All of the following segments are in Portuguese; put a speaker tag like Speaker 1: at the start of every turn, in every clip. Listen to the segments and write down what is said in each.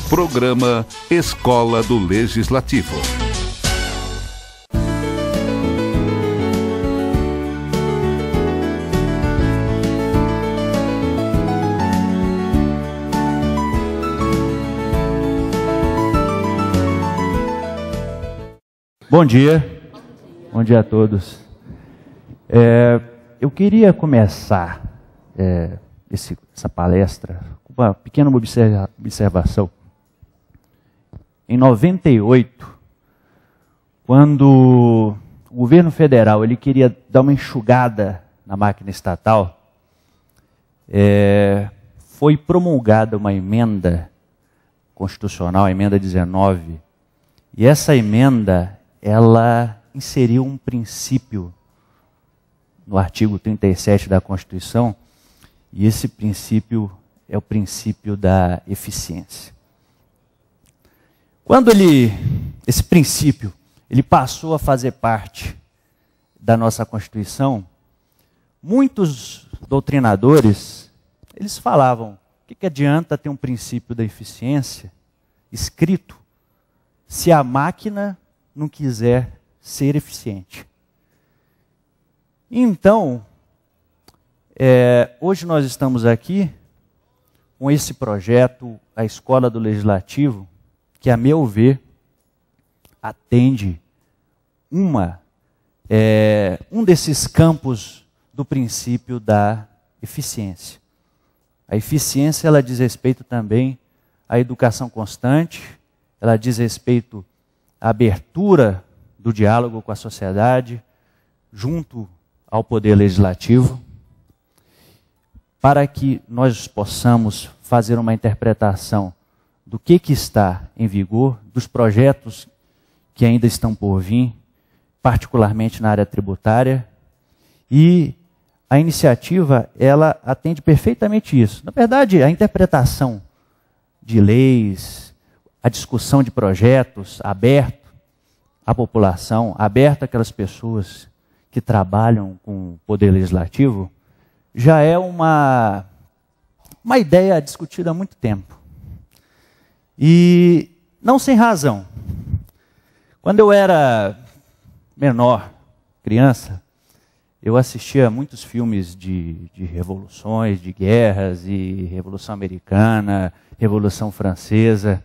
Speaker 1: Programa Escola do Legislativo.
Speaker 2: Bom dia a todos. Eu queria começar essa palestra com uma pequena observação. Em 98, quando o governo federal ele queria dar uma enxugada na máquina estatal, foi promulgada uma emenda constitucional, a emenda 19, e essa emenda ela inseriu um princípio no artigo 37 da Constituição, e esse princípio é o princípio da eficiência. Quando esse princípio ele passou a fazer parte da nossa Constituição, muitos doutrinadores, eles falavam, o que adianta ter um princípio da eficiência escrito se a máquina não quiser ser eficiente? Então, hoje nós estamos aqui com esse projeto, a Escola do Legislativo, que, a meu ver, atende um desses campos do princípio da eficiência. A eficiência ela diz respeito também à educação constante, ela diz respeito à abertura do diálogo com a sociedade, junto ao Poder Legislativo, para que nós possamos fazer uma interpretação do que está em vigor, dos projetos que ainda estão por vir, particularmente na área tributária, e a iniciativa, ela atende perfeitamente isso. Na verdade, a interpretação de leis, a discussão de projetos aberto à população, aberto àquelas pessoas que trabalham com o Poder Legislativo, já é uma ideia discutida há muito tempo. E não sem razão. Quando eu era menor, criança, eu assistia muitos filmes de revoluções, de guerras, e Revolução Americana, Revolução Francesa.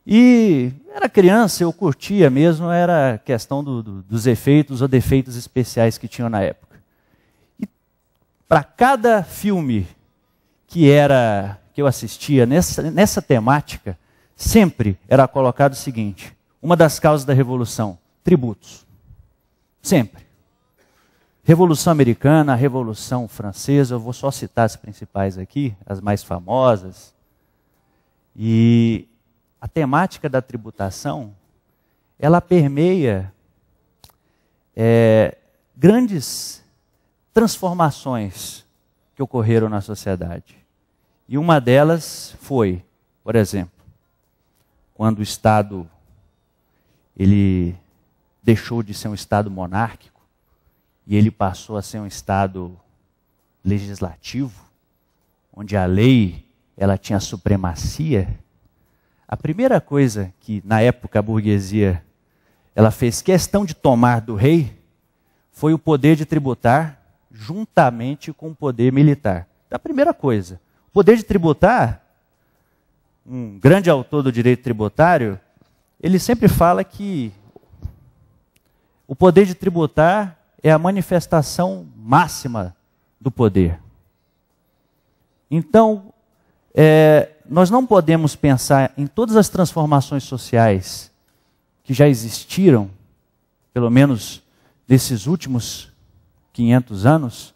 Speaker 2: E era criança, eu curtia mesmo, era a questão dos efeitos ou defeitos especiais que tinham na época. E para cada filme que eu assistia nessa temática, sempre era colocado o seguinte: uma das causas da Revolução, tributos. Sempre. Revolução Americana, Revolução Francesa, eu vou só citar as principais aqui, as mais famosas. E a temática da tributação, ela permeia grandes transformações que ocorreram na sociedade. E uma delas foi, por exemplo, quando o Estado ele deixou de ser um Estado monárquico e ele passou a ser um Estado legislativo, onde a lei ela tinha supremacia. A primeira coisa que, na época, a burguesia ela fez questão de tomar do rei foi o poder de tributar juntamente com o poder militar. A primeira coisa, o poder de tributar, um grande autor do direito tributário, ele sempre fala que o poder de tributar é a manifestação máxima do poder. Então, nós não podemos pensar em todas as transformações sociais que já existiram, pelo menos nesses últimos 500 anos,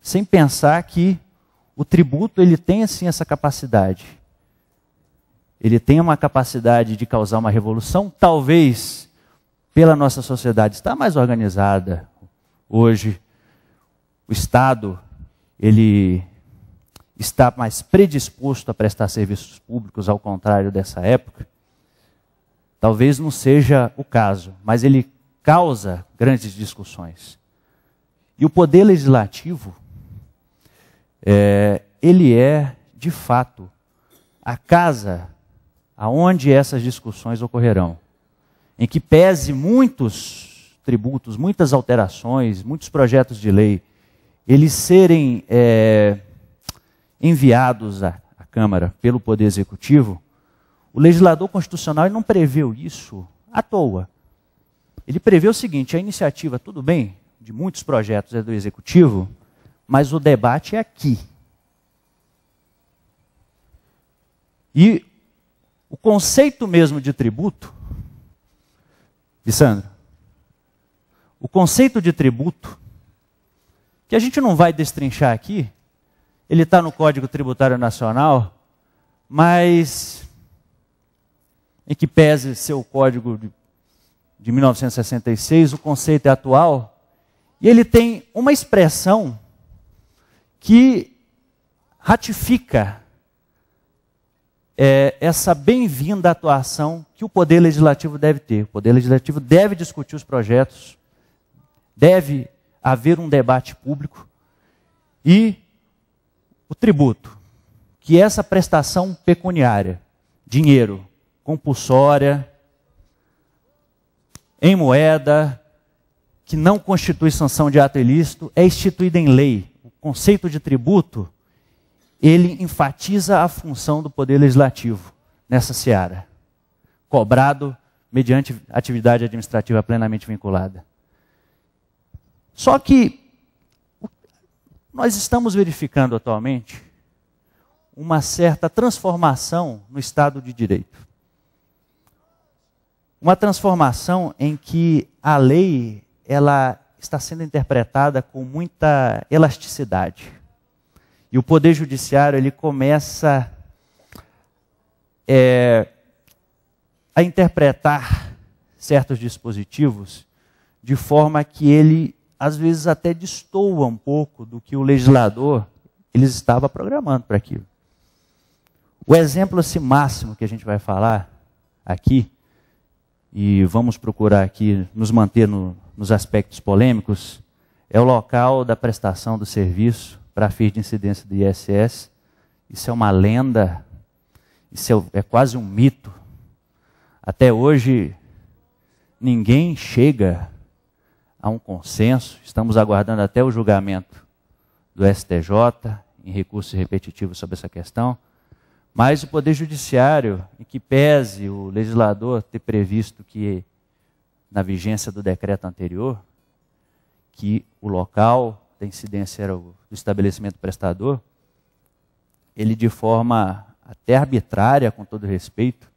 Speaker 2: sem pensar que o tributo ele tem assim essa capacidade. Ele tem uma capacidade de causar uma revolução, talvez pela nossa sociedade estar mais organizada. Hoje, o Estado ele está mais predisposto a prestar serviços públicos, ao contrário dessa época. Talvez não seja o caso, mas ele causa grandes discussões. E o Poder Legislativo, ele é, de fato, a casa aonde essas discussões ocorrerão, em que pese muitos tributos, muitas alterações, muitos projetos de lei, eles serem enviados à Câmara pelo Poder Executivo, o legislador constitucional ele não preveu isso à toa. Ele prevê o seguinte: a iniciativa, tudo bem, de muitos projetos é do Executivo, mas o debate é aqui. E o conceito mesmo de tributo, Lissandro, o conceito de tributo, que a gente não vai destrinchar aqui, ele está no Código Tributário Nacional, mas em que pese seu código de 1966, o conceito é atual, e ele tem uma expressão que ratifica essa bem-vinda atuação que o Poder Legislativo deve ter. O Poder Legislativo deve discutir os projetos, deve haver um debate público, e o tributo, que é essa prestação pecuniária, dinheiro, compulsória, em moeda, que não constitui sanção de ato ilícito, é instituída em lei. O conceito de tributo, ele enfatiza a função do Poder Legislativo nessa seara, cobrado mediante atividade administrativa plenamente vinculada. Só que nós estamos verificando atualmente uma certa transformação no Estado de Direito. Uma transformação em que a lei ela está sendo interpretada com muita elasticidade. E o Poder Judiciário ele começa a interpretar certos dispositivos de forma que ele, às vezes, até destoa um pouco do que o legislador ele estava programando para aquilo. O exemplo assim, máximo que a gente vai falar aqui, e vamos procurar aqui nos manter nos aspectos polêmicos, é o local da prestação do serviço para fins de incidência do ISS. Isso é uma lenda, isso é quase um mito. Até hoje, ninguém chega a um consenso. Estamos aguardando até o julgamento do STJ, em recurso repetitivo sobre essa questão. Mas o Poder Judiciário, em que pese o legislador ter previsto que, na vigência do decreto anterior, que o local da incidência era o estabelecimento prestador, ele de forma até arbitrária, com todo respeito,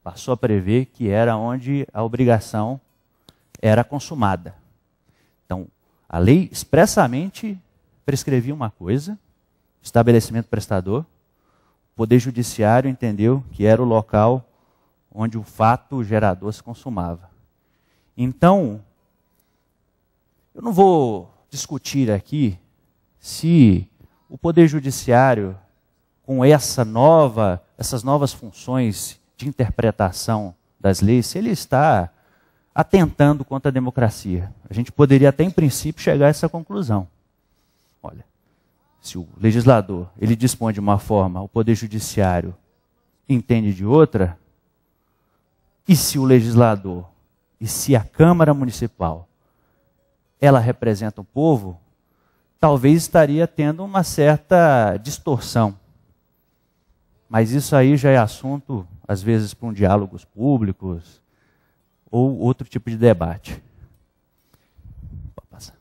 Speaker 2: passou a prever que era onde a obrigação era consumada. Então, a lei expressamente prescrevia uma coisa, estabelecimento prestador. O Poder Judiciário entendeu que era o local onde o fato gerador se consumava. Então, eu não vou discutir aqui se o Poder Judiciário, com essas novas funções de interpretação das leis, se ele está atentando contra a democracia. A gente poderia até, em princípio, chegar a essa conclusão. Olha, se o legislador ele dispõe de uma forma, o Poder Judiciário entende de outra, e se o legislador, e se a Câmara Municipal, ela representa o povo, talvez estaria tendo uma certa distorção. Mas isso aí já é assunto, às vezes, para diálogos públicos ou outro tipo de debate. Pode passar.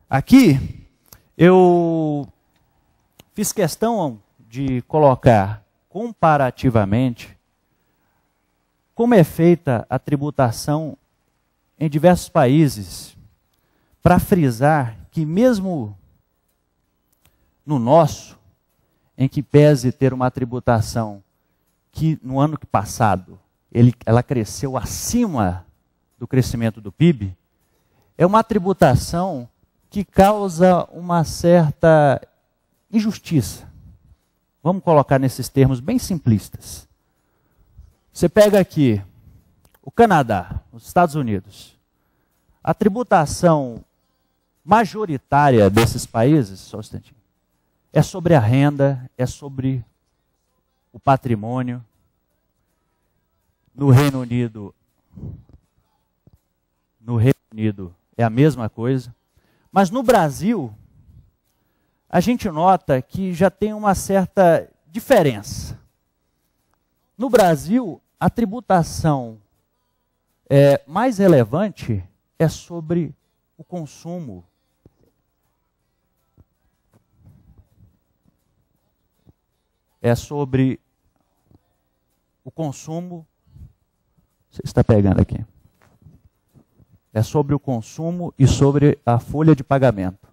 Speaker 2: Aqui, eu fiz questão de colocar comparativamente como é feita a tributação em diversos países, para frisar que mesmo no nosso, em que pese ter uma tributação que no ano passado ela cresceu acima do crescimento do PIB, é uma tributação que causa uma certa injustiça. Vamos colocar nesses termos bem simplistas. Você pega aqui o Canadá, os Estados Unidos. A tributação majoritária desses países, só um instantinho, é sobre a renda, é sobre o patrimônio. No Reino Unido é a mesma coisa. Mas no Brasil, a gente nota que já tem uma certa diferença. No Brasil, a tributação mais relevante é sobre o consumo. É sobre o consumo. Você está pegando aqui. É sobre o consumo e sobre a folha de pagamento.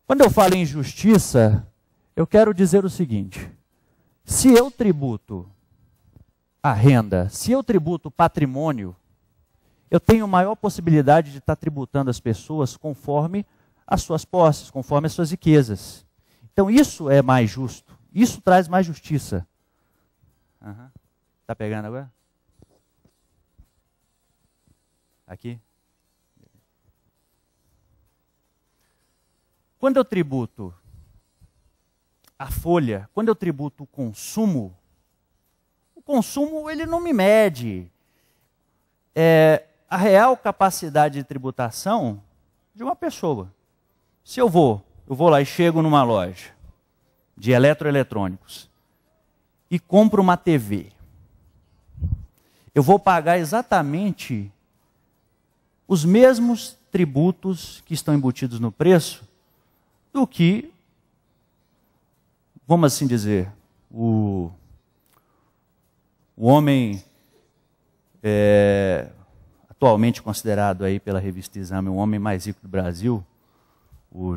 Speaker 2: Quando eu falo em justiça, eu quero dizer o seguinte: se eu tributo a renda, se eu tributo o patrimônio, eu tenho maior possibilidade de estar tributando as pessoas conforme as suas posses, conforme as suas riquezas. Então isso é mais justo, isso traz mais justiça. Tá pegando agora? Aqui? Quando eu tributo a folha, quando eu tributo o consumo ele não me mede a real capacidade de tributação de uma pessoa. Se eu vou lá e chego numa loja de eletroeletrônicos e compro uma TV, eu vou pagar exatamente os mesmos tributos que estão embutidos no preço do que, vamos assim dizer, o homem atualmente considerado aí pela revista Exame o homem mais rico do Brasil, o